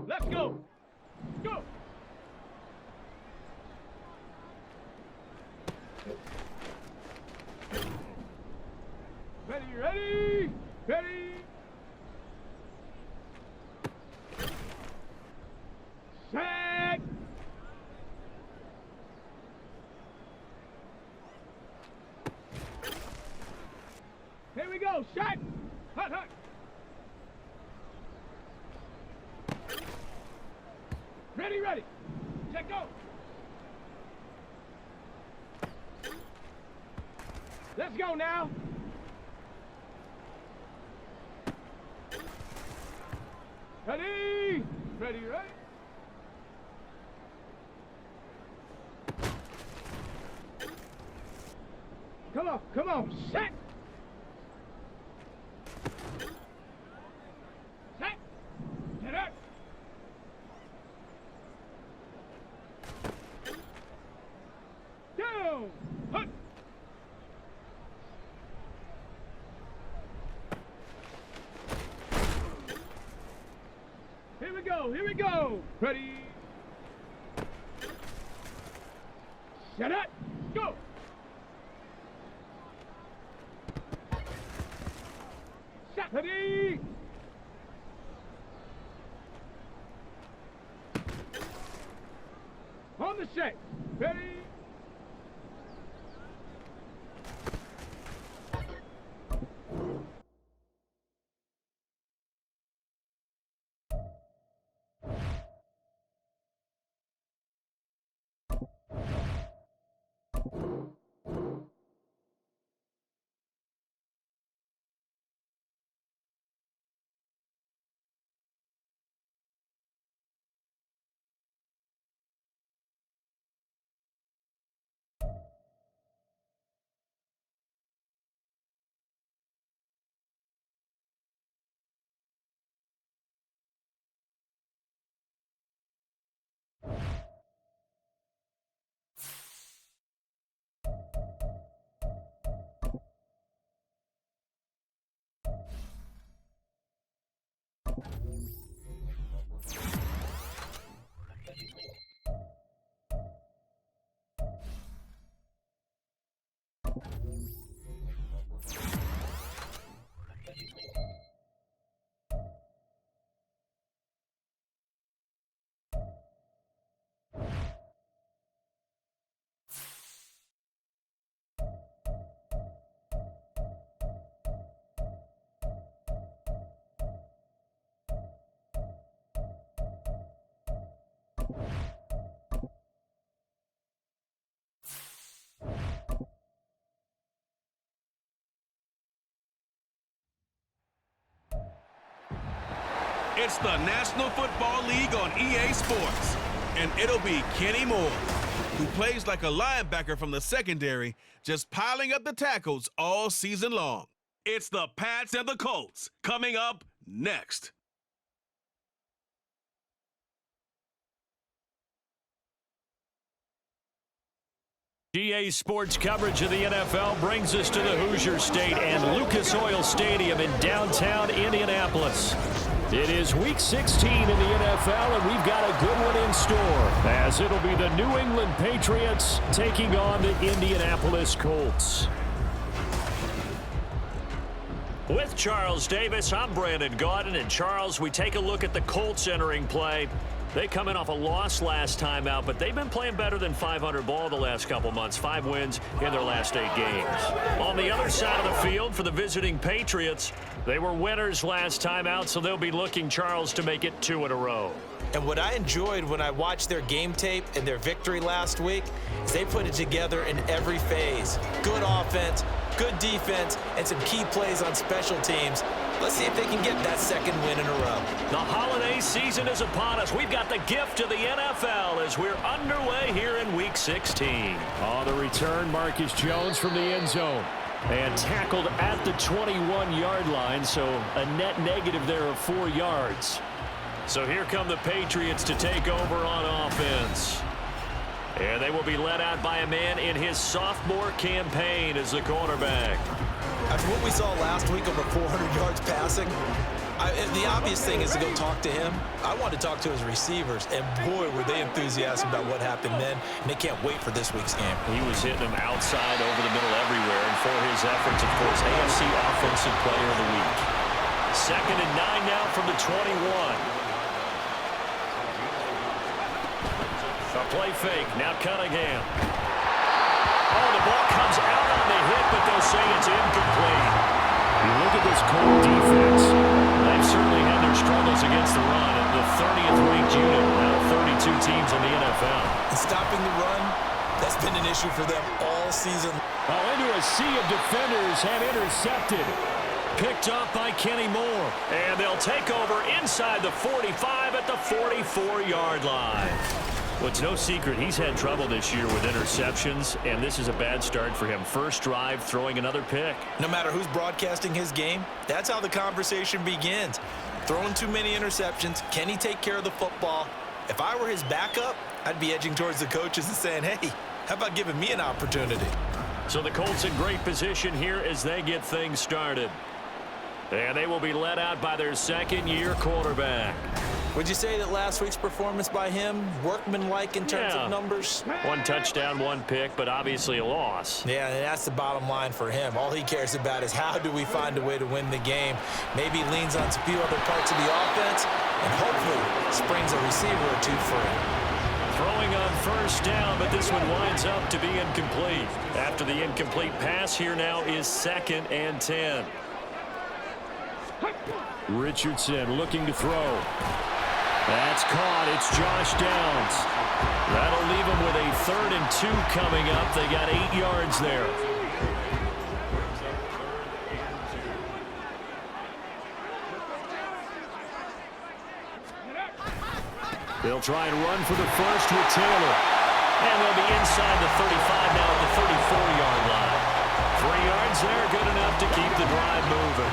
Let's go. Go. Ready. Set. Here we go. Set. Hut. Ready. Check, go. Let's go now. Ready. Come on. Set. Get up. Down. Hut. Here we go. Ready. Set up. Go. Set. Ready. On the set. Ready. It's the National Football League on EA Sports, and it'll be Kenny Moore, who plays like a linebacker from the secondary, just piling up the tackles all season long. It's the Pats and the Colts coming up next. EA Sports coverage of the NFL brings us to the Hoosier State and Lucas Oil Stadium in downtown Indianapolis. It is Week 16 in the NFL, and we've got a good one in store, as it'll be the New England Patriots taking on the Indianapolis Colts. With Charles Davis, I'm Brandon Gaudin, and Charles, we take a look at the Colts entering play. They come in off a loss last time out, but they've been playing better than 500 ball the last couple months. 5 wins in their last 8 games. On the other side of the field for the visiting Patriots, they were winners last time out, so they'll be looking, Charles, to make it 2 in a row. And what I enjoyed when I watched their game tape and their victory last week is they put it together in every phase. Good offense, good defense, and some key plays on special teams. Let's see if they can get that second win in a row. The holiday season is upon us. We've got the gift of the NFL as we're underway here in Week 16. On the return, Marcus Jones from the end zone. And tackled at the 21-yard line, so a net negative there of 4 yards. So here come the Patriots to take over on offense. And they will be led out by a man in his sophomore campaign as the quarterback. After what we saw last week, over 400 yards passing, The obvious thing is to go talk to him. I want to talk to his receivers, and boy, were they enthusiastic about what happened then, and they can't wait for this week's game. He was hitting them outside, over the middle, everywhere, and for his efforts, of course, AFC Offensive Player of the Week. 2nd and 9 now from the 21. A play fake, now Cunningham. Oh, the ball comes out on the hit, but they'll say it's incomplete. You look at this Colts defense. They've certainly had their struggles against the run. And the 30th ranked unit out of 32 teams in the NFL. And stopping the run, that's been an issue for them all season. Well, into a sea of defenders and intercepted. Picked up by Kenny Moore. And they'll take over inside the 45 at the 44-yard line. Well, it's no secret he's had trouble this year with interceptions, and this is a bad start for him. First drive, throwing another pick. No matter who's broadcasting his game, that's how the conversation begins. Throwing too many interceptions, can he take care of the football? If I were his backup, I'd be edging towards the coaches and saying, hey, how about giving me an opportunity? So the Colts in great position here as they get things started. And they will be led out by their second-year quarterback. Would you say that last week's performance by him, workmanlike in terms of numbers? 1 touchdown, 1 pick, but obviously a loss. Yeah, and that's the bottom line for him. All he cares about is how do we find a way to win the game. Maybe leans on a few other parts of the offense, and hopefully springs a receiver or two free. Throwing on first down, but this one winds up to be incomplete. After the incomplete pass, here now is 2nd and 10. Richardson looking to throw. That's caught. It's Josh Downs. That'll leave them with a 3rd and 2 coming up. They got 8 yards there. They'll try and run for the first with Taylor. And they'll be inside the 35 now at the 34-yard line. 3 yards there, good enough to keep the drive moving.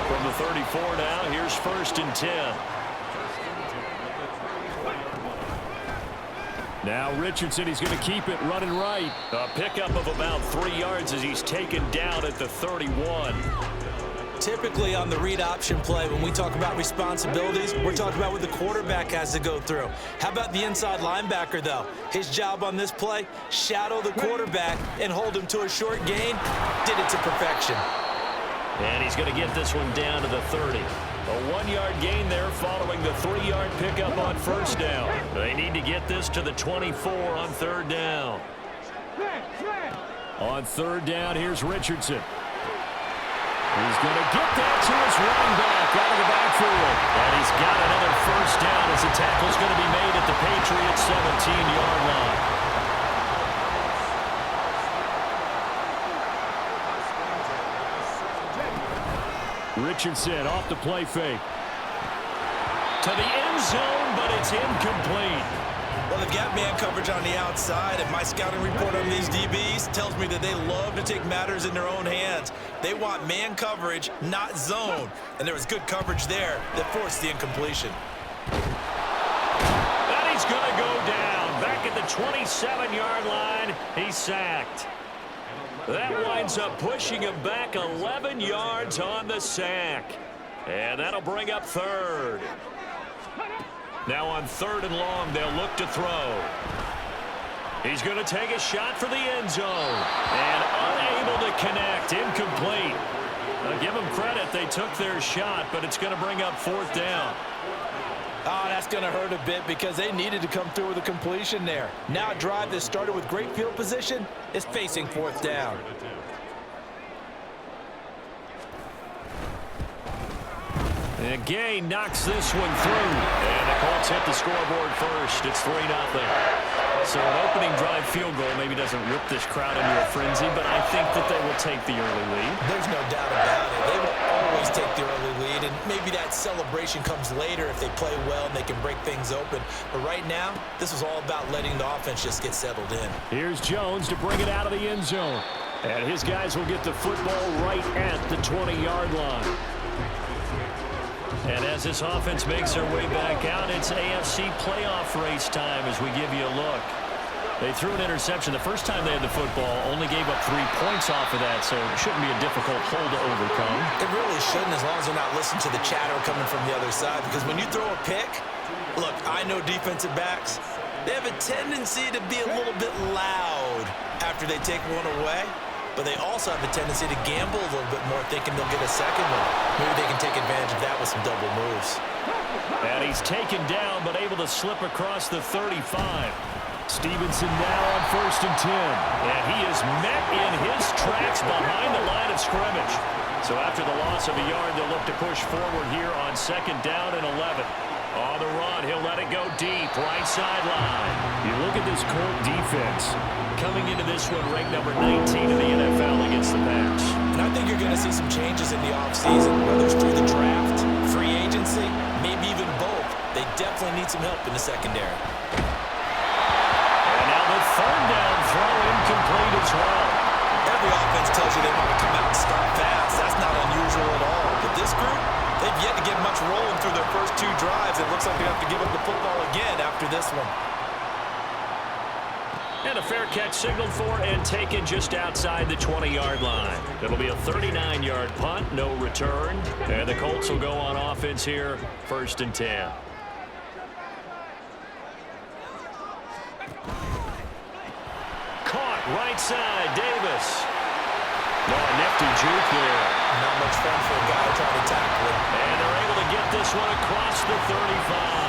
From the 34 now, here's 1st and 10. Now Richardson, he's going to keep it running right. A pickup of about 3 yards as he's taken down at the 31. Typically on the read option play, when we talk about responsibilities, we're talking about what the quarterback has to go through. How about the inside linebacker, though? His job on this play, shadow the quarterback and hold him to a short gain. Did it to perfection. And he's going to get this one down to the 30. A 1-yard gain there following the 3-yard pickup on first down. They need to get this to the 24 on 3rd down. On 3rd down, here's Richardson. He's going to get that to his running back out of the backfield. And he's got another first down as the tackle's going to be made at the Patriots' 17-yard line. Richardson off the play fake. To the end zone, but it's incomplete. Well, they've got man coverage on the outside, and my scouting report on these DBs tells me that they love to take matters in their own hands. They want man coverage, not zone. And there was good coverage there that forced the incompletion. And he's going to go down. Back at the 27-yard line, he's sacked. That winds up pushing him back 11 yards on the sack. And that'll bring up 3rd. Now on 3rd and long, they'll look to throw. He's going to take a shot for the end zone. And unable to connect. Incomplete. I'll give them credit. They took their shot, but it's going to bring up 4th down. Oh, that's going to hurt a bit because they needed to come through with a completion there. Now a drive that started with great field position is facing 4th down. And Gay knocks this one through. And the Colts hit the scoreboard first. It's 3-0. So an opening drive field goal maybe doesn't whip this crowd into a frenzy, but I think that they will take the early lead. There's no doubt about it. They will always take the early lead, and maybe that celebration comes later if they play well and they can break things open. But right now, this is all about letting the offense just get settled in. Here's Jones to bring it out of the end zone. And his guys will get the football right at the 20-yard line. And as this offense makes their way back out, it's AFC playoff race time as we give you a look. They threw an interception the first time they had the football, only gave up 3 points off of that, so it shouldn't be a difficult hole to overcome. It really shouldn't, as long as they're not listening to the chatter coming from the other side, because when you throw a pick, look, I know defensive backs, they have a tendency to be a little bit loud after they take one away, but they also have a tendency to gamble a little bit more, thinking they'll get a second one. Maybe they can take advantage of that with some double moves. And he's taken down, but able to slip across the 35. Stevenson now on 1st and 10. And he is met in his tracks behind the line of scrimmage. So after the loss of a yard, they'll look to push forward here on 2nd down and 11. On the run, he'll let it go deep, right sideline. You look at this Colt defense. Coming into this one, ranked number 19 in the NFL against the pass. And I think you're going to see some changes in the offseason, whether it's through the draft, free agency, maybe even both. They definitely need some help in the secondary. And now the 3rd down throw incomplete as well. Every offense tells you they want to come out and start fast. That's not unusual at all. But this group, they've yet to get much rolling through their first 2 drives. It looks like they have to give up the football again after this one. And a fair catch signaled for and taken just outside the 20-yard line. It'll be a 39-yard punt, no return. And the Colts will go on offense here, 1st and 10. Caught right side, Davis. No, nifty juke there. Not much fun for a guy trying to tackle it. And they're able to get this one across the 35.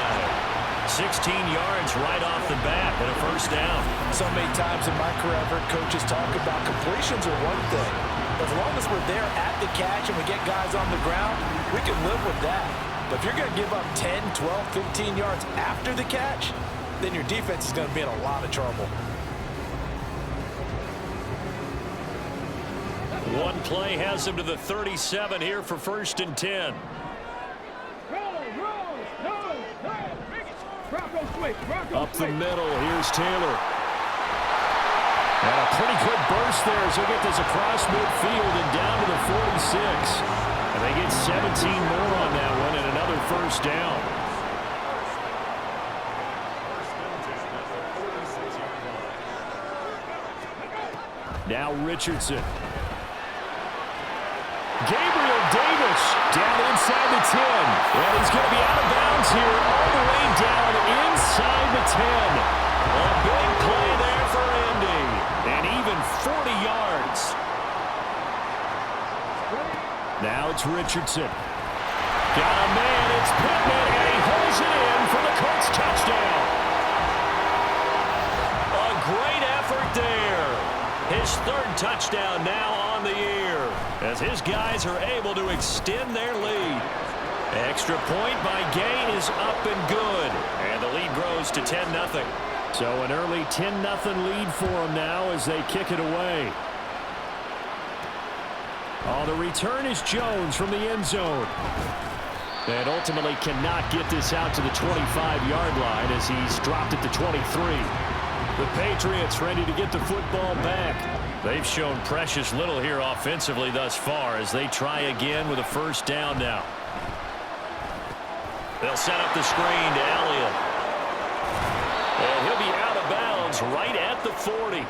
16 yards right off the bat and a 1st down. So many times in my career, I've heard coaches talk about completions are one thing. But as long as we're there at the catch and we get guys on the ground, we can live with that. But if you're going to give up 10, 12, 15 yards after the catch, then your defense is going to be in a lot of trouble. One play has him to the 37 here for 1st and 10. Up the middle, here's Taylor. And a pretty quick burst there as he'll get this across midfield and down to the 46. And they get 17 more on that one and another 1st down. Now Richardson. Gabriel Davis down inside the 10. And he's going to be out of bounds here all the way down inside the 10. A big play there for Indy. And even 40 yards. Now it's Richardson. Got a man, it's Pittman, and he holds it in for the Colts touchdown. A great effort there. His 3rd touchdown now on the year, as his guys are able to extend their lead. Extra point by Gay is up and good, and the lead grows to 10-0. So an early 10-0 lead for them now as they kick it away. On the return is Jones from the end zone. And ultimately cannot get this out to the 25-yard line as he's dropped it to 23. The Patriots ready to get the football back. They've shown precious little here offensively thus far as they try again with a 1st down now. They'll set up the screen to Elliott. And he'll be out of bounds right at the 40.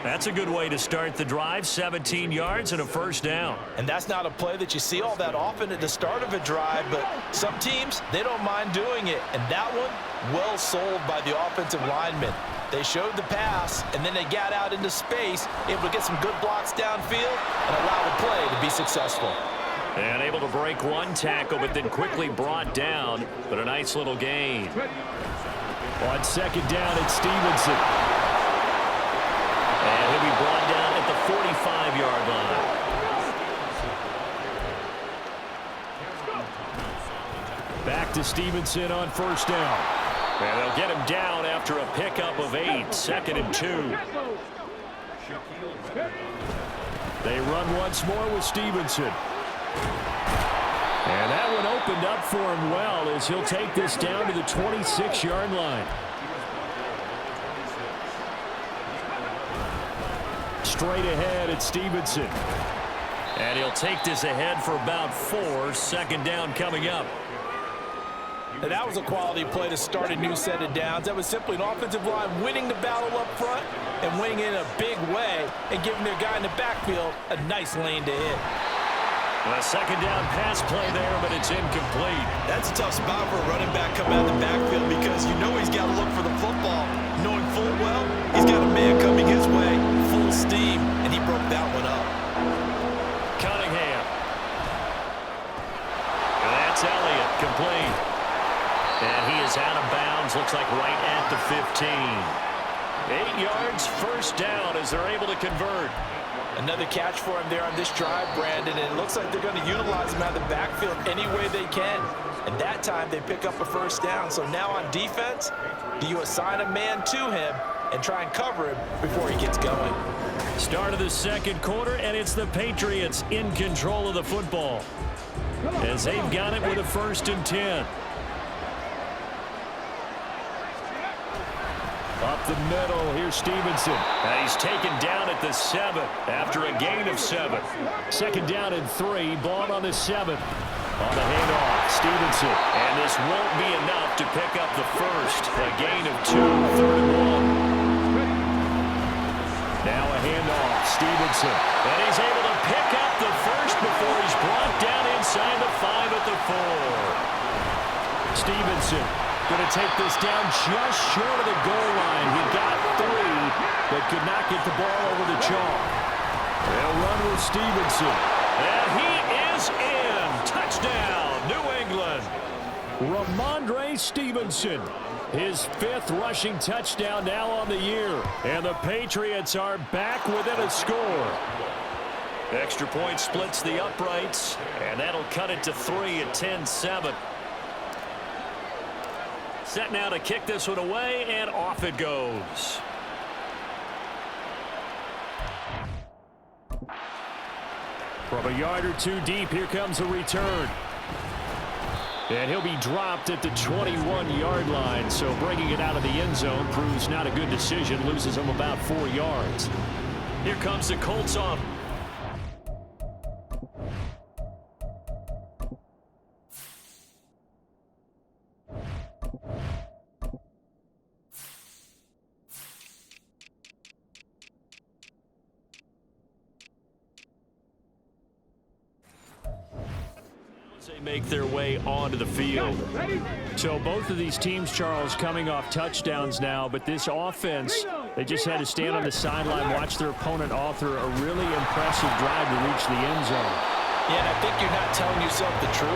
That's a good way to start the drive, 17 yards and a 1st down. And that's not a play that you see all that often at the start of a drive, but some teams, they don't mind doing it. And that one, well sold by the offensive lineman. They showed the pass, and then they got out into space, able to get some good blocks downfield and allow the play to be successful. And able to break one tackle, but then quickly brought down, but a nice little gain. On 2nd down, it's Stevenson. And he'll be brought down at the 45-yard line. Back to Stevenson on 1st down. And they'll get him down after a pickup of 8, 2nd and 2. They run once more with Stevenson. And that one opened up for him well as he'll take this down to the 26-yard line. Straight ahead at Stevenson. And he'll take this ahead for about 4, 2nd down coming up. And that was a quality play to start a new set of downs. That was simply an offensive line winning the battle up front and winning it in a big way and giving their guy in the backfield a nice lane to hit. A second down pass play there, but it's incomplete. That's a tough spot for a running back coming out of the backfield because you know he's got to look for the football, knowing full well he's got a man coming his way, full steam, and he broke that one up. Cunningham. That's Elliott, complete. And he is out of bounds, looks like right at the 15. 8 yards, first down as they're able to convert. Another catch for him there on this drive, Brandon, and it looks like they're going to utilize him out of the backfield any way they can. And that time they pick up a first down. So now on defense, do you assign a man to him and try and cover him before he gets going? Start of the second quarter, and it's the Patriots in control of the football as they've got it with a 1st and 10. Up the middle, here's Stevenson. And he's taken down at the 7 after a gain of 7. Second down and 3, ball on the 7. On the handoff, Stevenson. And this won't be enough to pick up the first. A gain of 2, 3rd and 1. Now a handoff, Stevenson. And he's able to pick up the first before he's brought down inside the 5 at the 4. Stevenson going to take this down just short of the goal line. He got 3, but could not get the ball over the chalk. They'll run with Stevenson. And he is in. Touchdown, New England. Ramondre Stevenson. His 5th rushing touchdown now on the year. And the Patriots are back within a score. Extra point splits the uprights, and that'll cut it to 3 at 10-7. Set now to kick this one away, and off it goes. From a yard or 2 deep, here comes a return. And he'll be dropped at the 21-yard line, so bringing it out of the end zone proves not a good decision, loses him about 4 yards. Here comes the Colts off. They make their way onto the field. So both of these teams, Charles, coming off touchdowns now, but this offense, they just had to stand on the sideline, watch their opponent author a really impressive drive to reach the end zone. Yeah, and I think you're not telling yourself the truth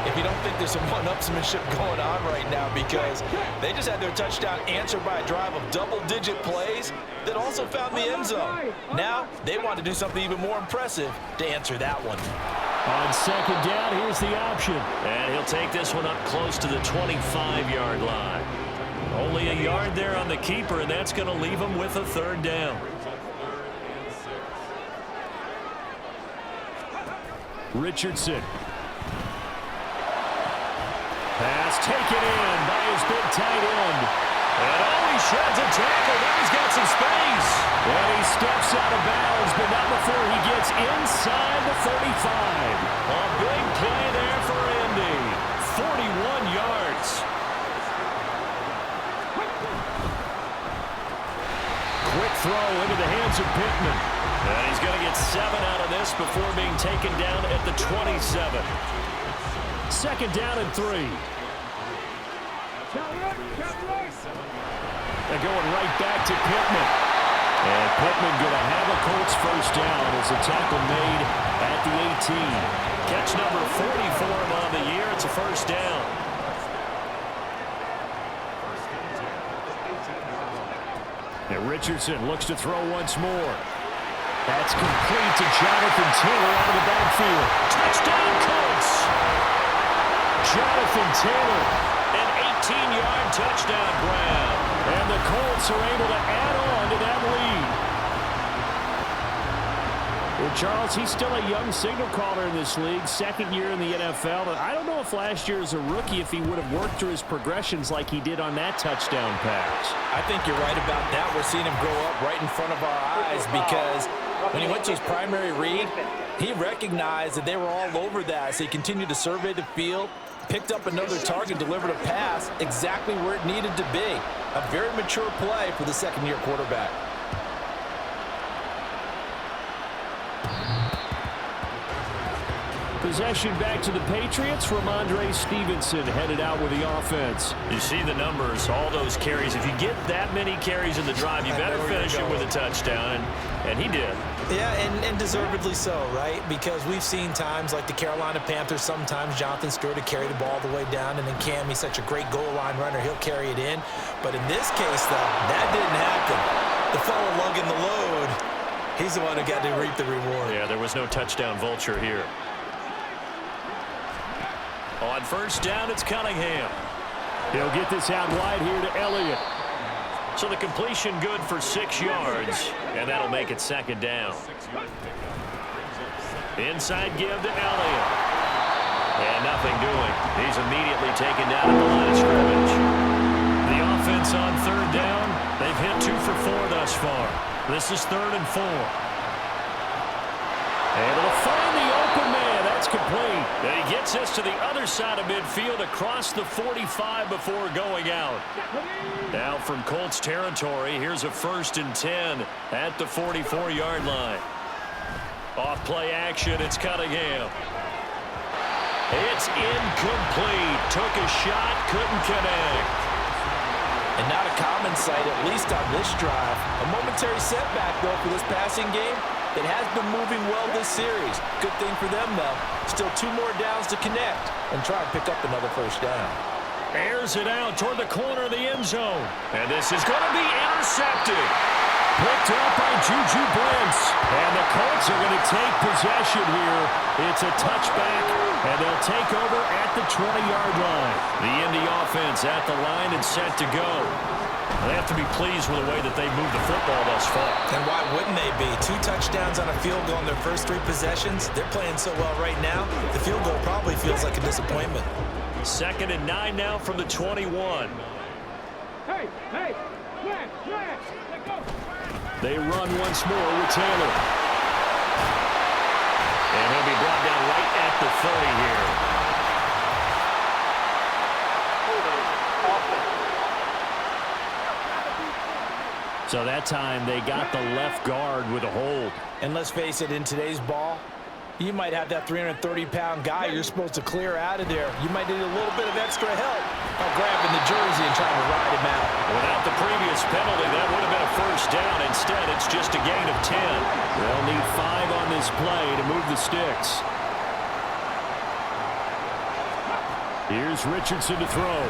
if you don't think there's some one-upsmanship going on right now, because they just had their touchdown answered by a drive of double-digit plays that also found the end zone. Now they want to do something even more impressive to answer that one. On second down, here's the option. And he'll take this one up close to the 25-yard line. Only a yard there on the keeper, and that's going to leave him with a 3rd down. Richardson. Pass taken in by his big tight end. And he shreds a tackle. Now he's got some space. And he steps out of bounds, but not before he gets inside the 35. A big play there for Indy. 41 yards. Quick throw into the hands of Pittman. And he's going to get 7 out of this before being taken down at the 27. Second down and 3. They're going right back to Pittman. And Pittman going to have a Colts first down as the tackle made at the 18. Catch number 40 for him on the year. It's a first down. And Richardson looks to throw once more. That's complete to Jonathan Taylor out of the backfield. Touchdown, Colts! Jonathan Taylor, an 18-yard touchdown grab. And the Colts are able to add on to that lead. Well, Charles, he's still a young signal caller in this league, 2nd year in the NFL. But I don't know if last year as a rookie, if he would have worked through his progressions like he did on that touchdown pass. I think you're right about that. We're seeing him grow up right in front of our eyes, because when he went to his primary read, He recognized that they were all over that, so he continued to survey the field, picked up another target, delivered a pass exactly where it needed to be. A very mature play for the second-year quarterback. Possession back to the Patriots. Ramondre Stevenson headed out with the offense. You see the numbers, all those carries. If you get that many carries in the drive, you better finish it with a touchdown, and he did. Yeah, and deservedly so, right? Because we've seen times like the Carolina Panthers, sometimes Jonathan Stewart to carry the ball all the way down, and then Cam, he's such a great goal line runner, he'll carry it in. But in this case, though, that didn't happen. The fellow lugging the load, he's the one who got to reap the reward. Yeah, there was no touchdown vulture here. On first down, it's Cunningham. He'll get this out wide here to Elliott. So the completion good for 6 yards, and that'll make it second down. Inside give to Elliott. And nothing doing. He's immediately taken down at the line of scrimmage. The offense on third down, they've hit 2 for 4 thus far. This is 3rd and 4. Able to find the open man. That's complete. And he gets us to the other side of midfield across the 45 before going out. Now from Colts territory, here's a 1st and 10 at the 44-yard line. Off play action, it's Cunningham. It's incomplete. Took a shot, couldn't connect. And not a common sight, at least on this drive. A momentary setback, though, for this passing game. It has been moving well this series. Good thing for them, though. Still 2 more downs to connect and try and pick up another first down. Airs it out toward the corner of the end zone. And this is going to be intercepted. Picked up by Juju Brents. And the Colts are going to take possession here. It's a touchback, and they'll take over at the 20-yard line. The Indy offense at the line and set to go. They have to be pleased with the way that they moved the football thus far. And why wouldn't they be? 2 touchdowns on a field goal in their first 3 possessions. They're playing so well right now, the field goal probably feels like a disappointment. 2nd and 9 now from the 21. Hey, flash, let go. They run once more with Taylor. And he'll be brought down right at the 30 here. So that time they got the left guard with a hold. And let's face it, in today's ball, you might have that 330-pound guy you're supposed to clear out of there. You might need a little bit of extra help by grabbing the jersey and trying to ride him out. Without the previous penalty, that would have been a first down. Instead, it's just a gain of 10. They'll need 5 on this play to move the sticks. Here's Richardson to throw.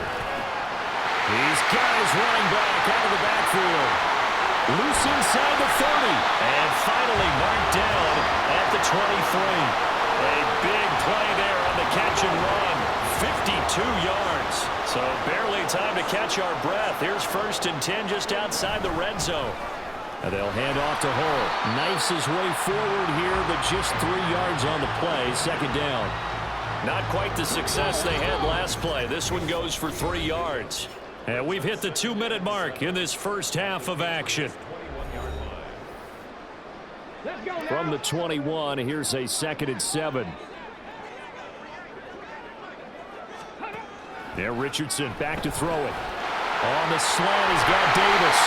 These guys running back out of the backfield. Loose inside the 30. And finally marked down at the 23. A big play there on the catch and run. 52 yards. So barely time to catch our breath. Here's 1st and 10 just outside the red zone. And they'll hand off to Hull. Knifes his way forward here, but just 3 yards on the play. 2nd down. Not quite the success they had last play. This one goes for 3 yards. And we've hit the 2-minute mark in this first half of action. From the 21, here's a 2nd and 7. There, Richardson back to throw it. On the slant, he's got Davis.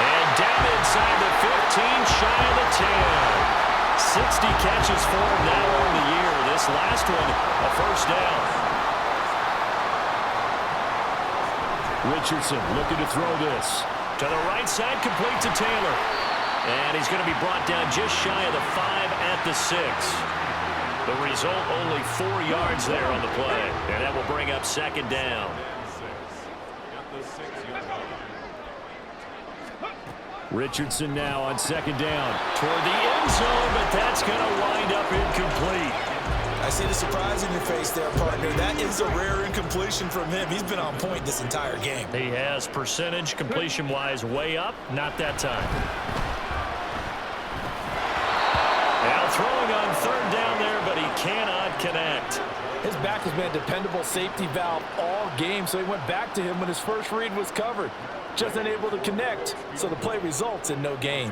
And down inside the 15, shy of the 10. 60 catches for him now on the year. This last one, a first down. Richardson looking to throw this. To the right side, complete to Taylor. And he's going to be brought down just shy of the 5 at the 6. The result, only 4 yards there on the play. And that will bring up 2nd down. Richardson now on 2nd down. Toward the end zone, but that's going to wind up incomplete. I see the surprise in your face there, partner. That is a rare incompletion from him. He's been on point this entire game. He has percentage completion-wise way up. Not that time. Now throwing on 3rd down there, but he cannot connect. His back has been a dependable safety valve all game, so he went back to him when his first read was covered. Just unable to connect, so the play results in no gain.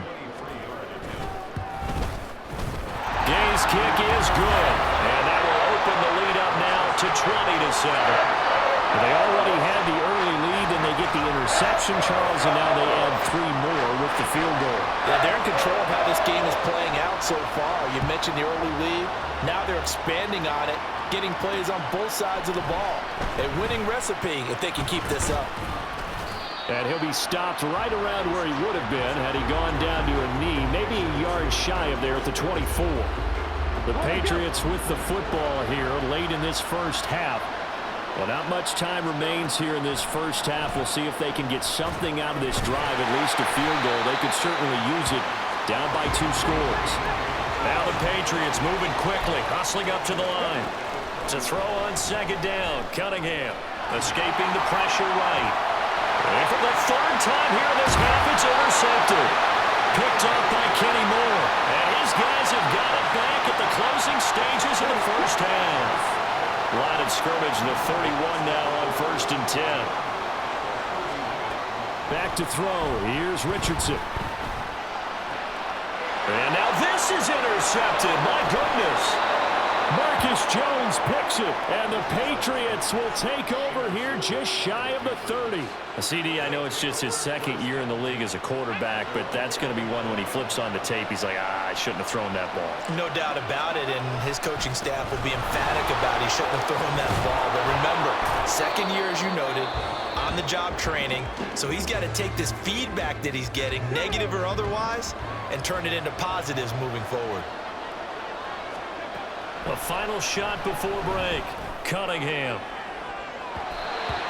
Gaze This kick is good, and that will open the lead up now to 20-7. They already had the early lead, and they get the interception, Charles, and now they add 3 more with the field goal. Yeah, they're in control of how this game is playing out so far. You mentioned the early lead. Now they're expanding on it, getting plays on both sides of the ball. A winning recipe if they can keep this up. And he'll be stopped right around where he would have been had he gone down to a knee, maybe a yard shy of there at the 24. The Patriots with the football here late in this first half. Well, not much time remains here in this first half. We'll see if they can get something out of this drive, at least a field goal. They could certainly use it down by 2 scores. Now the Patriots moving quickly, hustling up to the line. To throw on second down, Cunningham escaping the pressure right. And for the 3rd time here in this half, it's intercepted. Picked up by Kenny Moore. And his guys have got it back at the closing stages of the first half. Line of scrimmage to the 31 now on 1st and 10. Back to throw. Here's Richardson. And now this is intercepted. My goodness. Marcus Jones picks it, and the Patriots will take over here just shy of the 30. CD, I know it's just his 2nd year in the league as a quarterback, but that's going to be one when he flips on the tape, he's like, I shouldn't have thrown that ball. No doubt about it, and his coaching staff will be emphatic about he shouldn't have thrown that ball. But remember, 2nd year, as you noted, on-the-job training, so he's got to take this feedback that he's getting, negative or otherwise, and turn it into positives moving forward. A final shot before break. Cunningham.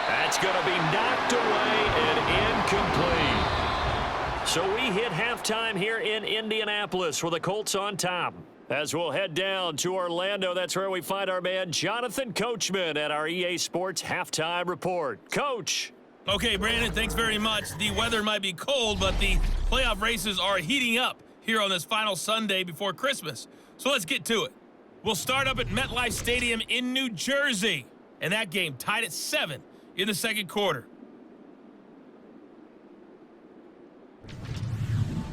That's going to be knocked away and incomplete. So we hit halftime here in Indianapolis with the Colts on top. As we'll head down to Orlando, that's where we find our man Jonathan Coachman at our EA Sports Halftime Report. Coach. Okay, Brandon, thanks very much. The weather might be cold, but the playoff races are heating up here on this final Sunday before Christmas. So let's get to it. We'll start up at MetLife Stadium in New Jersey. And that game tied at 7 in the 2nd quarter.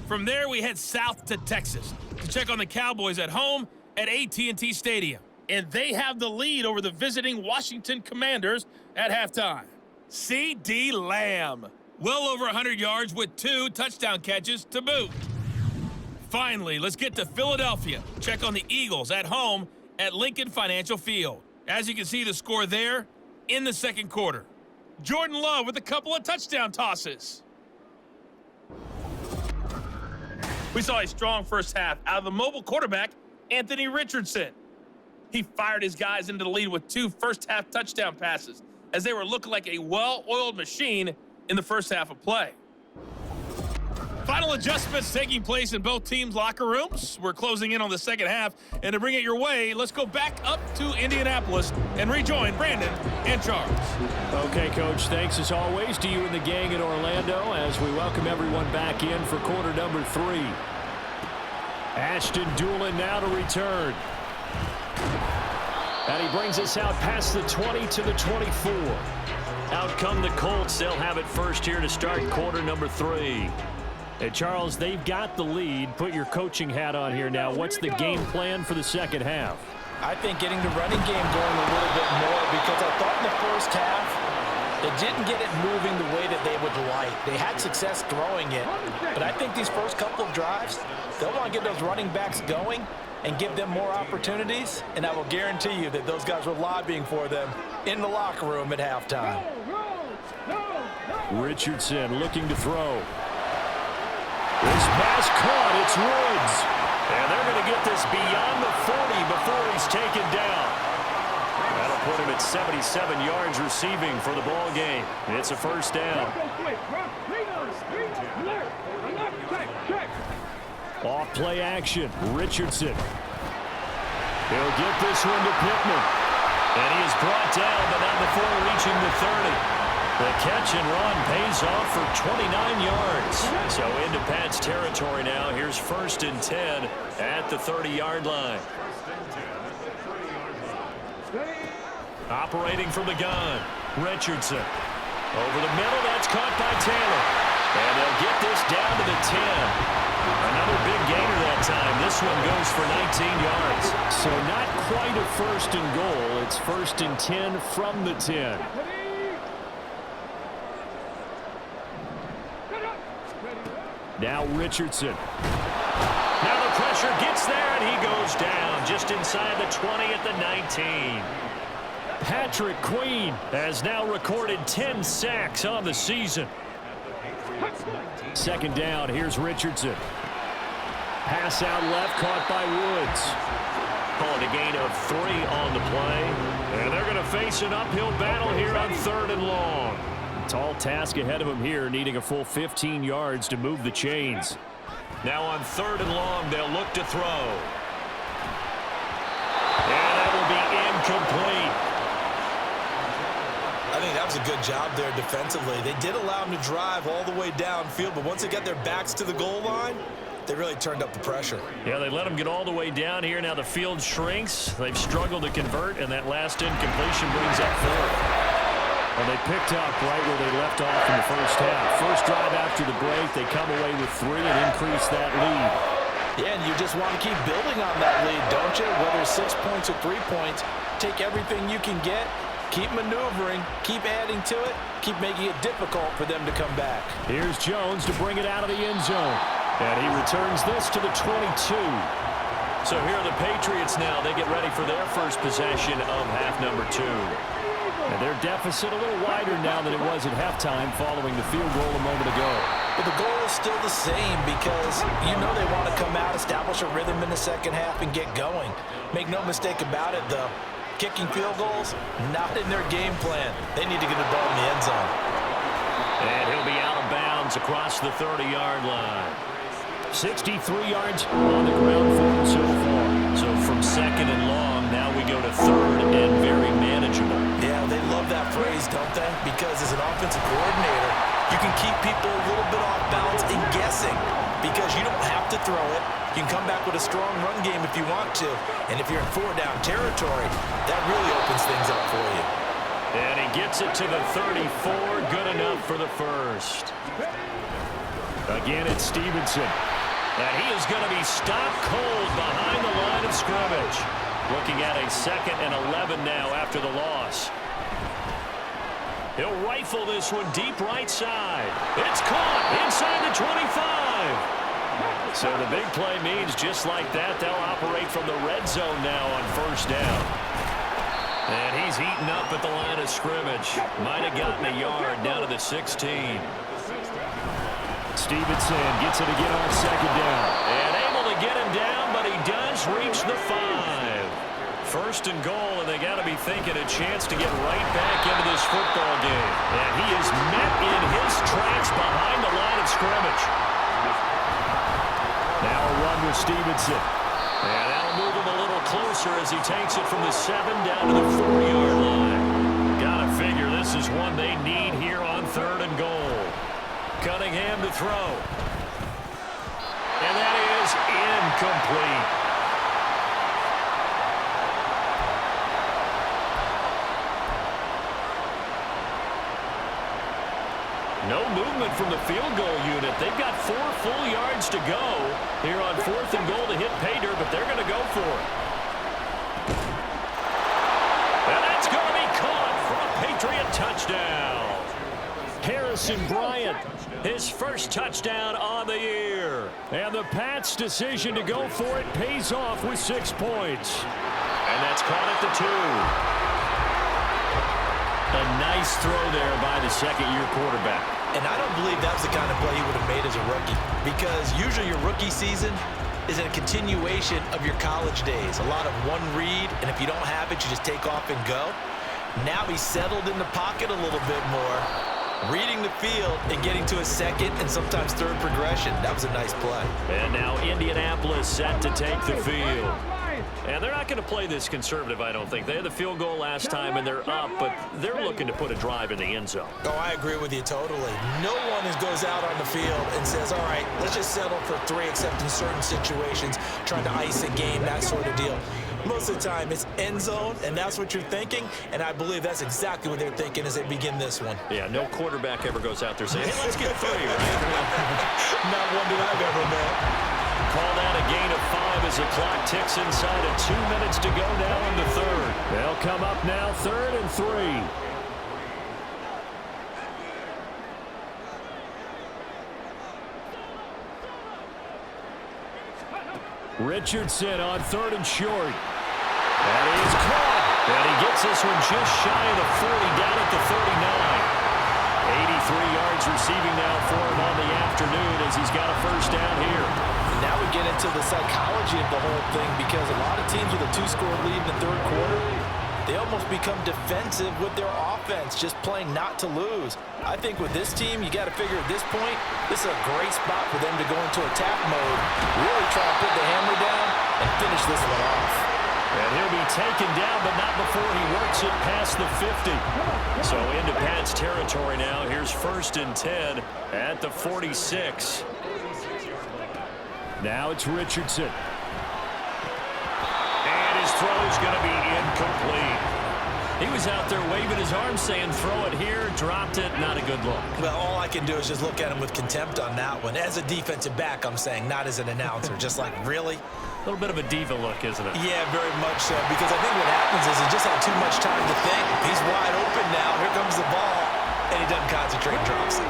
From there, we head south to Texas to check on the Cowboys at home at AT&T Stadium. And they have the lead over the visiting Washington Commanders at halftime. C.D. Lamb, well over 100 yards with 2 touchdown catches to boot. Finally, let's get to Philadelphia. Check on the Eagles at home at Lincoln Financial Field. As you can see, the score there in the 2nd quarter. Jordan Love with a couple of touchdown tosses. We saw a strong first half out of the mobile quarterback, Anthony Richardson. He fired his guys into the lead with 2 first-half touchdown passes as they were looking like a well-oiled machine in the first half of play. Final adjustments taking place in both teams' locker rooms. We're closing in on the 2nd half, and to bring it your way, let's go back up to Indianapolis and rejoin Brandon and Charles. Okay, Coach, thanks as always to you and the gang in Orlando as we welcome everyone back in for quarter number 3. Ashton Doolin now to return. And he brings us out past the 20 to the 24. Out come the Colts. They'll have it first here to start quarter number 3. Hey, Charles, they've got the lead. Put your coaching hat on here now. What's the game plan for the 2nd half? I think getting the running game going a little bit more because I thought in the first half they didn't get it moving the way that they would like. They had success throwing it, but I think these first couple of drives, they'll want to get those running backs going and give them more opportunities, and I will guarantee you that those guys were lobbying for them in the locker room at halftime. Richardson looking to throw. This pass caught. It's Woods. And they're going to get this beyond the 40 before he's taken down. That'll put him at 77 yards receiving for the ball game. It's a first down. Off play action. Richardson. He'll get this one to Pittman. And he is brought down, but not before reaching the 30. The catch and run pays off for 29 yards. So into Pat's territory now. Here's 1st and 10 at the 30-yard line. Operating from the gun, Richardson. Over the middle, that's caught by Taylor. And they'll get this down to the 10. Another big gainer that time. This one goes for 19 yards. So not quite a first and goal. It's 1st and 10 from the 10. Now Richardson. Now the pressure gets there, and he goes down just inside the 20 at the 19. Patrick Queen has now recorded 10 sacks on the season. 2nd down, here's Richardson. Pass out left, caught by Woods. Call it a gain of 3 on the play. And they're going to face an uphill battle here on 3rd and long. Tall task ahead of them here, needing a full 15 yards to move the chains. Now on 3rd and long, they'll look to throw. And that will be incomplete. I think that was a good job there defensively. They did allow them to drive all the way downfield, but once they got their backs to the goal line, they really turned up the pressure. Yeah, they let them get all the way down here. Now the field shrinks. They've struggled to convert, and that last incompletion brings up 4th. And they picked up right where they left off in the first half. First drive after the break, they come away with 3 and increase that lead. Yeah, and you just want to keep building on that lead, don't you? Whether it's 6 points or 3 points, take everything you can get, keep maneuvering, keep adding to it, keep making it difficult for them to come back. Here's Jones to bring it out of the end zone. And he returns this to the 22. So here are the Patriots now. They get ready for their first possession of half number 2. And their deficit a little wider now than it was at halftime following the field goal a moment ago. But the goal is still the same because you know they want to come out, establish a rhythm in the second half, and get going. Make no mistake about it, though. Kicking field goals, not in their game plan. They need to get the ball in the end zone. And he'll be out of bounds across the 30-yard line. 63 yards on the ground for him so far. So from 2nd and long, now we go to 3rd and very manageable. Yeah, they love that phrase, don't they? Because as an offensive coordinator, you can keep people a little bit off balance and guessing because you don't have to throw it. You can come back with a strong run game if you want to. And if you're in 4-down territory, that really opens things up for you. And he gets it to the 34. Good enough for the first. Again, it's Stevenson. And he is going to be stopped cold behind the line of scrimmage. Looking at a 2nd and 11 now after the loss. He'll rifle this one deep right side. It's caught inside the 25. So the big play means just like that, they'll operate from the red zone now on 1st down. And he's eaten up at the line of scrimmage. Might have gotten a yard down to the 16. Stevenson gets it again on 2nd down. And able to get him down, but he does reach the 5. 1st and goal, and they got to be thinking a chance to get right back into this football game. And he is met in his tracks behind the line of scrimmage. Now a run with Stevenson. And that'll move him a little closer as he takes it from the 7 down to the 4-yard line. Gotta figure this is one they need here on 3rd and goal. Cunningham to throw. And that is incomplete. No movement from the field goal unit. They've got 4 full yards to go here on 4th and goal to hit pay dirt, but they're going to go for it. And that's going to be caught for a Patriot touchdown. Harrison Bryant, his first touchdown on the year. And the Pats' decision to go for it pays off with 6 points. And that's caught at the 2. A nice throw there by the 2nd-year quarterback. And I don't believe that was the kind of play he would have made as a rookie because usually your rookie season is a continuation of your college days. A lot of one read, and if you don't have it, you just take off and go. Now he's settled in the pocket a little bit more, reading the field and getting to a 2nd and sometimes 3rd progression. That was a nice play. And now Indianapolis set to take the field. And they're not going to play this conservative, I don't think. They had the field goal last time, and they're up, but they're looking to put a drive in the end zone. Oh, I agree with you totally. No one goes out on the field and says, all right, let's just settle for 3, except in certain situations, trying to ice a game, that sort of deal. Most of the time, it's end zone, and that's what you're thinking, and I believe that's exactly what they're thinking as they begin this one. Yeah, no quarterback ever goes out there saying, hey, let's get 3, right? Not one that I've ever met. call that a gain of 5 as the clock ticks inside of 2 minutes to go now in the third. They'll come up now 3rd and 3. Richardson on 3rd and short. That is caught. And he gets this one just shy of the 40, down at the 39. 83 yards receiving now for him on the afternoon as he's got a first down here. Now we get into the psychology of the whole thing, because a lot of teams with a 2-score lead in the third quarter, they almost become defensive with their offense, just playing not to lose. I think with this team, you got to figure at this point, this is a great spot for them to go into attack mode, really try to put the hammer down and finish this one off. And he'll be taken down, but not before he works it past the 50. So into Pat's territory now. Here's 1st and 10 at the 46. Now it's Richardson. And his throw is going to be incomplete. He was out there waving his arms saying, throw it here, dropped it, not a good look. Well, all I can do is just look at him with contempt on that one. As a defensive back, I'm saying, not as an announcer. Just like, really? A little bit of a diva look, isn't it? Yeah, very much so. Because I think what happens is he just had too much time to think. He's wide open now. Here comes the ball. And he doesn't concentrate and drops it.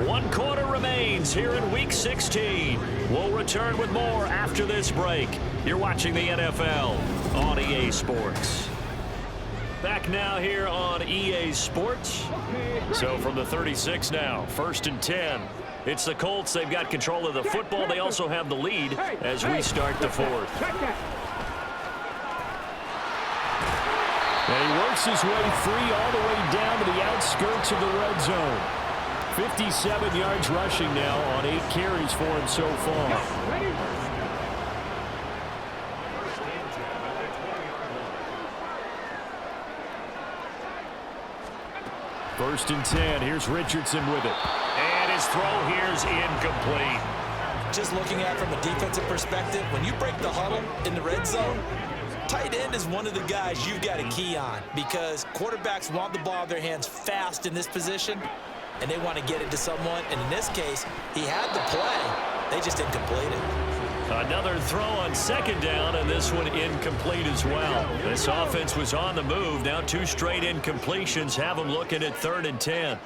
One quarter remains here in Week 16. We'll return with more after this break. You're watching the NFL on EA Sports. Back now here on EA Sports. So from the 36 now, 1st and 10. It's the Colts. They've got control of the football. They also have the lead as we start the 4th. And he works his way free all the way down to the outskirts of the red zone. 57 yards rushing now on 8 carries for him so far. First and 10. Here's Richardson with it. And his throw here's incomplete. Just looking at it from a defensive perspective, when you break the huddle in the red zone, tight end is one of the guys you've got to key on, because quarterbacks want the ball in their hands fast in this position, and they want to get it to someone. And in this case, he had the play. They just didn't complete it. Another throw on 2nd down, and this one incomplete as well. This offense was on the move. Now 2 straight incompletions have them looking at 3rd and 10.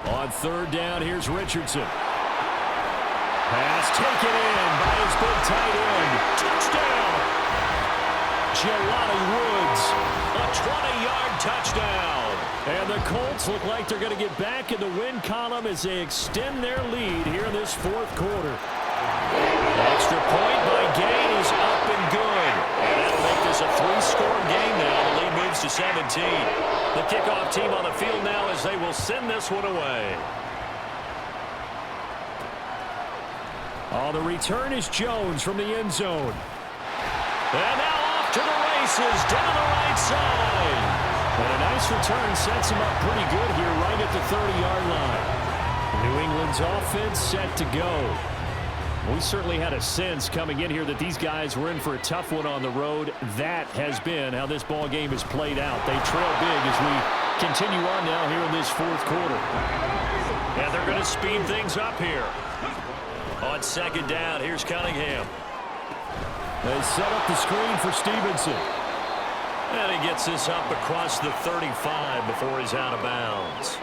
On 3rd down, here's Richardson. Pass taken in by his big tight end. Touchdown! Jelani Woods, a 20-yard touchdown. And the Colts look like they're going to get back in the win column as they extend their lead here in this 4th quarter. Extra point by Gay is up and good. And that'll make this a 3-score game now. The lead moves to 17. The kickoff team on the field now as they will send this one away. The return is Jones from the end zone. And now off to the races down the right side. And a nice return sets him up pretty good here right at the 30-yard line. New England's offense set to go. We certainly had a sense coming in here that these guys were in for a tough one on the road. That has been how this ball game has played out. They trail big as we continue on now here in this 4th quarter. And they're going to speed things up here. On 2nd down, here's Cunningham. They set up the screen for Stevenson. And he gets this up across the 35 before he's out of bounds.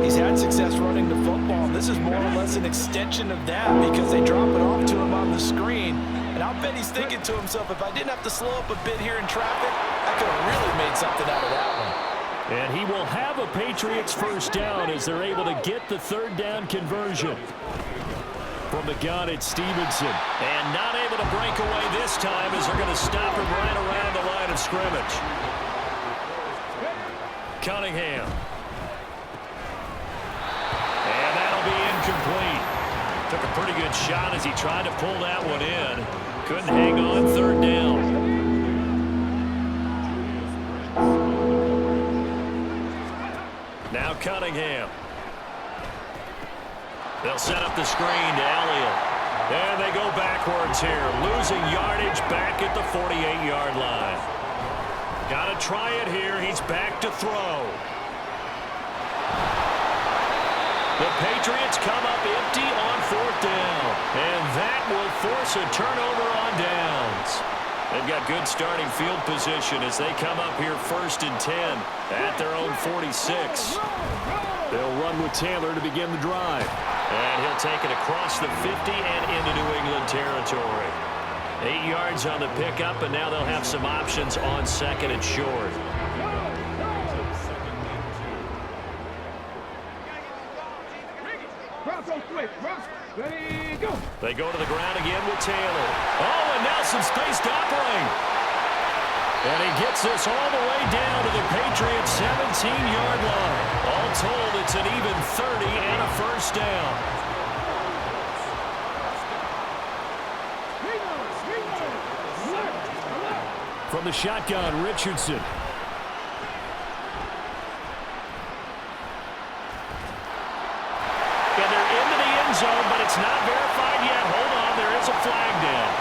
He's had success running the football. This is more or less an extension of that, because they drop it off to him on the screen. And I'll bet he's thinking to himself, if I didn't have to slow up a bit here in traffic, I could have really made something out of that one. And he will have a Patriots first down as they're able to get the 3rd down conversion. From the gun, it's Stevenson. And not able to break away this time as they're going to stop him right around the line of scrimmage. Cunningham. And that'll be incomplete. Took a pretty good shot as he tried to pull that one in. Couldn't hang on 3rd down. Now Cunningham. They'll set up the screen to Elliott. And they go backwards here, losing yardage back at the 48-yard line. Got to try it here. He's back to throw. The Patriots come up empty on 4th down. And that will force a turnover on downs. They've got good starting field position as they come up here 1st and 10 at their own 46. They'll run with Taylor to begin the drive. And he'll take it across the 50 and into New England territory. 8 yards on the pickup, and now they'll have some options on 2nd and short. Ready, go. They go to the ground again with Taylor. Oh, and now some space to operate. And he gets this all the way down to the Patriots' 17-yard line. All told, it's an even 30 and a first down. From the shotgun, Richardson. And they're into the end zone, but it's not verified yet. Hold on, there is a flag down.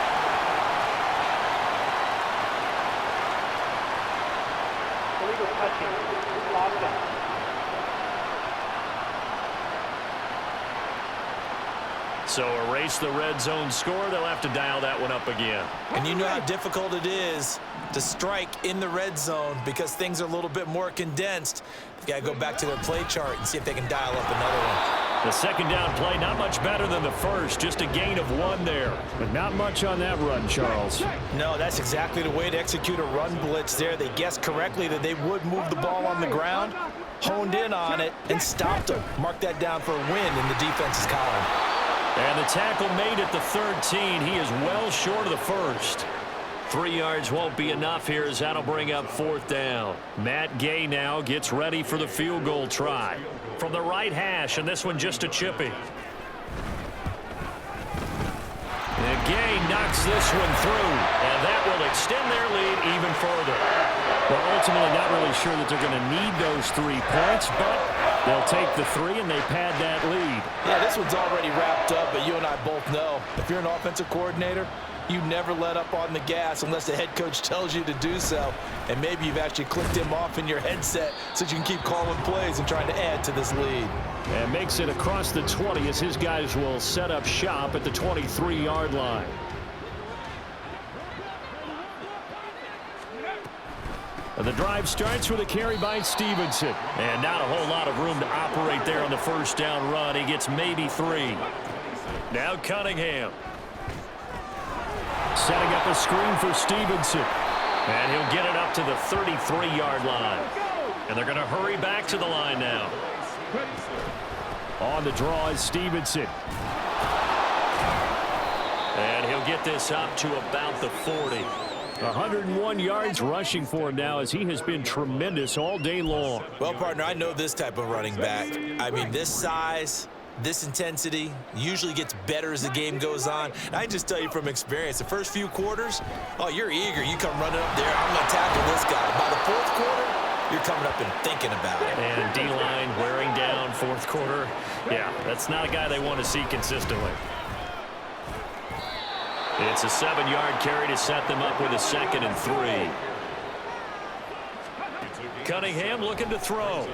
So erase the red zone score. They'll have to dial that one up again. And you know how difficult it is to strike in the red zone because things are a little bit more condensed. They've got to go back to their play chart and see if they can dial up another one. The second down play, not much better than the first. Just a gain of 1 there. But not much on that run, Charles. No, that's exactly the way to execute a run blitz there. They guessed correctly that they would move the ball on the ground, honed in on it, and stopped them. Mark that down for a win in the defense's column. And the tackle made at the 13. He is well short of the first. 3 yards won't be enough here as that'll bring up 4th down. Matt Gay now gets ready for the field goal try. From the right hash, and this one just a chippy. And Gay knocks this one through, and that will extend their lead even further. Well, ultimately not really sure that they're going to need those 3 points, but they'll take the 3 and they pad that lead. Yeah, this one's already wrapped up, but you and I both know if you're an offensive coordinator, you never let up on the gas unless the head coach tells you to do so. And maybe you've actually clicked him off in your headset so you can keep calling plays and trying to add to this lead. And makes it across the 20 as his guys will set up shop at the 23-yard line. And the drive starts with a carry by Stevenson. And not a whole lot of room to operate there on the first down run. He gets maybe 3. Now Cunningham. Setting up a screen for Stevenson. And he'll get it up to the 33-yard line. And they're going to hurry back to the line now. On the draw is Stevenson. And he'll get this up to about the 40. 101 yards rushing for him now as he has been tremendous all day long. Well, partner, I know this type of running back. I mean, this size, this intensity usually gets better as the game goes on. And I just tell you from experience, the first few quarters, oh, you're eager. You come running up there, I'm going to tackle this guy. By the 4th quarter, you're coming up and thinking about it. And D-line wearing down 4th quarter. Yeah, that's not a guy they want to see consistently. It's a 7-yard carry to set them up with a 2nd and 3. Cunningham looking to throw.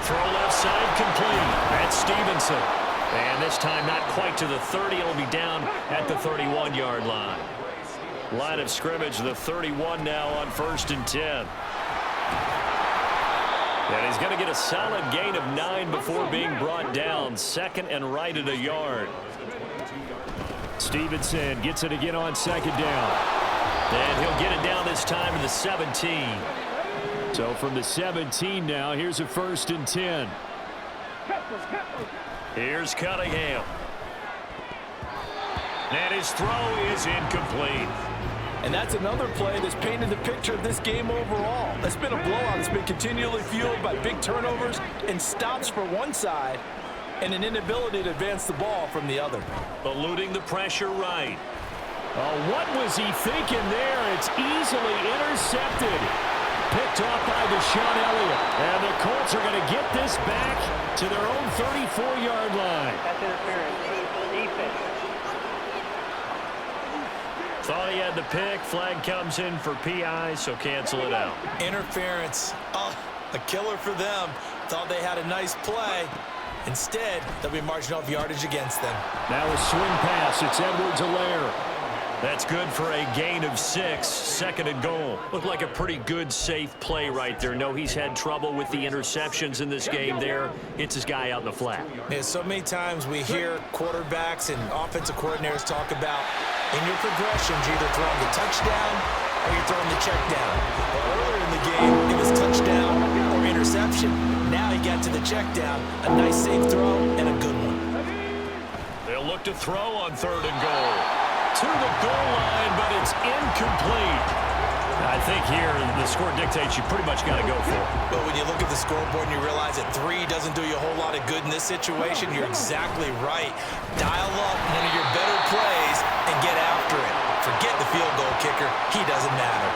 Throw left side complete. That's Stevenson. And this time not quite to the 30. It'll be down at the 31-yard line. Line of scrimmage, the 31 now on 1st and 10. And he's going to get a solid gain of 9 before being brought down. 2nd and right at a yard. Stevenson gets it again on 2nd down. And he'll get it down this time to the 17. So from the 17 now, here's a 1st and 10. Here's Cunningham. And his throw is incomplete. And that's another play that's painted the picture of this game overall. It's been a blowout. It's been continually fueled by big turnovers and stops for one side and an inability to advance the ball from the other. Eluding the pressure right. What was he thinking there? It's easily intercepted. Picked off by Deshaun Elliott. And the Colts are going to get this back to their own 34-yard line. That's interference. Defense. Thought he had the pick. Flag comes in for PI, so cancel it out. Interference. Oh, a killer for them. Thought they had a nice play. Instead, they'll be marching off yardage against them. Now a swing pass. It's Edwards-Helaire. That's good for a gain of 6, 2nd and goal. Looked like a pretty good, safe play right there. No, he's had trouble with the interceptions in this game there. Hits his guy out in the flat. Yeah, so many times we hear quarterbacks and offensive coordinators talk about in your progressions, you're either throwing the touchdown or you're throwing the check down. Well, earlier in the game, it was touchdown or interception. Now he got to the check down. A nice safe throw and a good one. They'll look to throw on 3rd and goal. To the goal line, but it's incomplete. I think here the score dictates you pretty much got to go for it. But when you look at the scoreboard and you realize that 3 doesn't do you a whole lot of good in this situation, you're exactly right. Dial up one of your better plays and get after it. Forget the field goal kicker. He doesn't matter.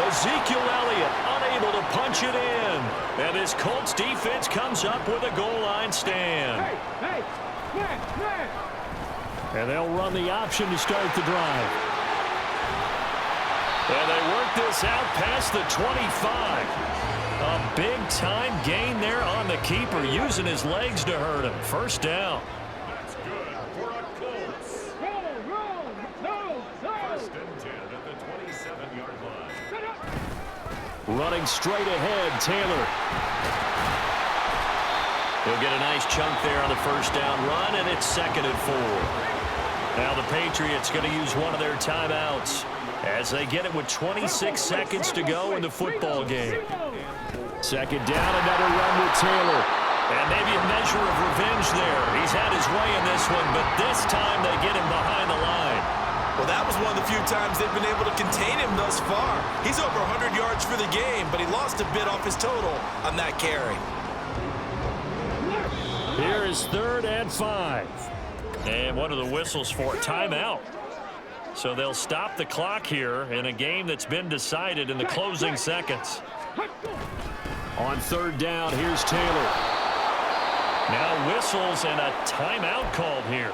Ezekiel Elliott unable to punch it in. And this Colts defense comes up with a goal line stand. Hey, man. And they'll run the option to start the drive. And they work this out past the 25. A big-time gain there on the keeper, using his legs to hurt him. 1st down. That's good for a Colts. Roll. 1st and 10 at the 27-yard line. Running straight ahead, Taylor. He'll get a nice chunk there on the 1st down run, and it's 2nd and 4. Now the Patriots going to use one of their timeouts as they get it with 26 seconds to go in the football game. 2nd down, another run with Taylor. And maybe a measure of revenge there. He's had his way in this one, but this time they get him behind the line. Well, that was one of the few times they've been able to contain him thus far. He's over 100 yards for the game, but he lost a bit off his total on that carry. Here is 3rd and 5. And what are the whistles for? Timeout. So they'll stop the clock here in a game that's been decided in the closing seconds. On 3rd down, here's Taylor. Now whistles and a timeout called here.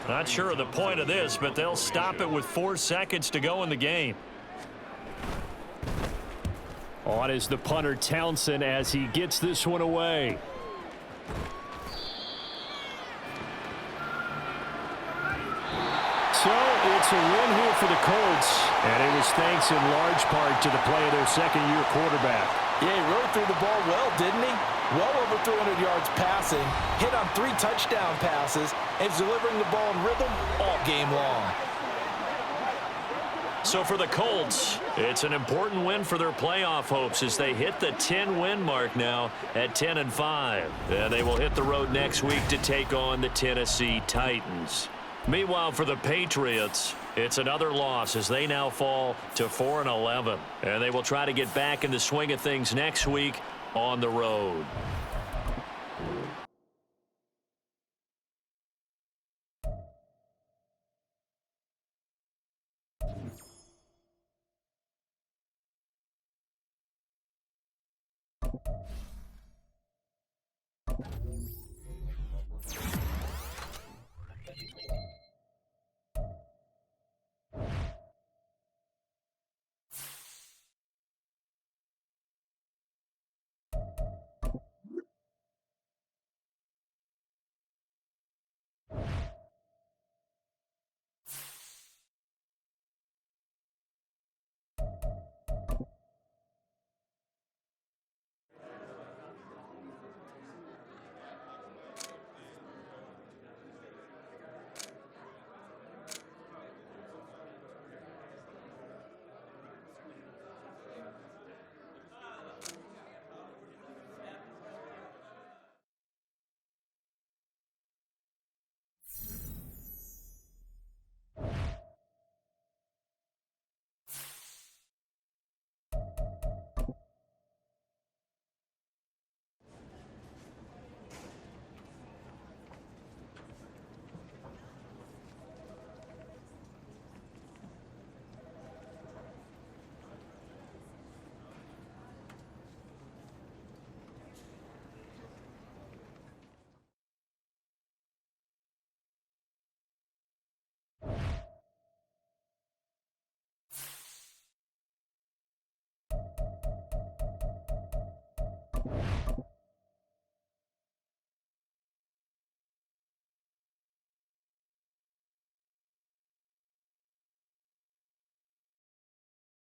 Not sure of the point of this, but they'll stop it with 4 seconds to go in the game. On is the punter Townsend as he gets this one away. So it's a win here for the Colts, and it was thanks in large part to the play of their 2nd-year quarterback. Yeah, he really threw the ball well, didn't he? Well over 300 yards passing, hit on 3 touchdown passes, and is delivering the ball in rhythm all game long. So for the Colts, it's an important win for their playoff hopes as they hit the 10-win mark now at 10-5. And they will hit the road next week to take on the Tennessee Titans. Meanwhile, for the Patriots, it's another loss as they now fall to 4-11. And they will try to get back in the swing of things next week on the road.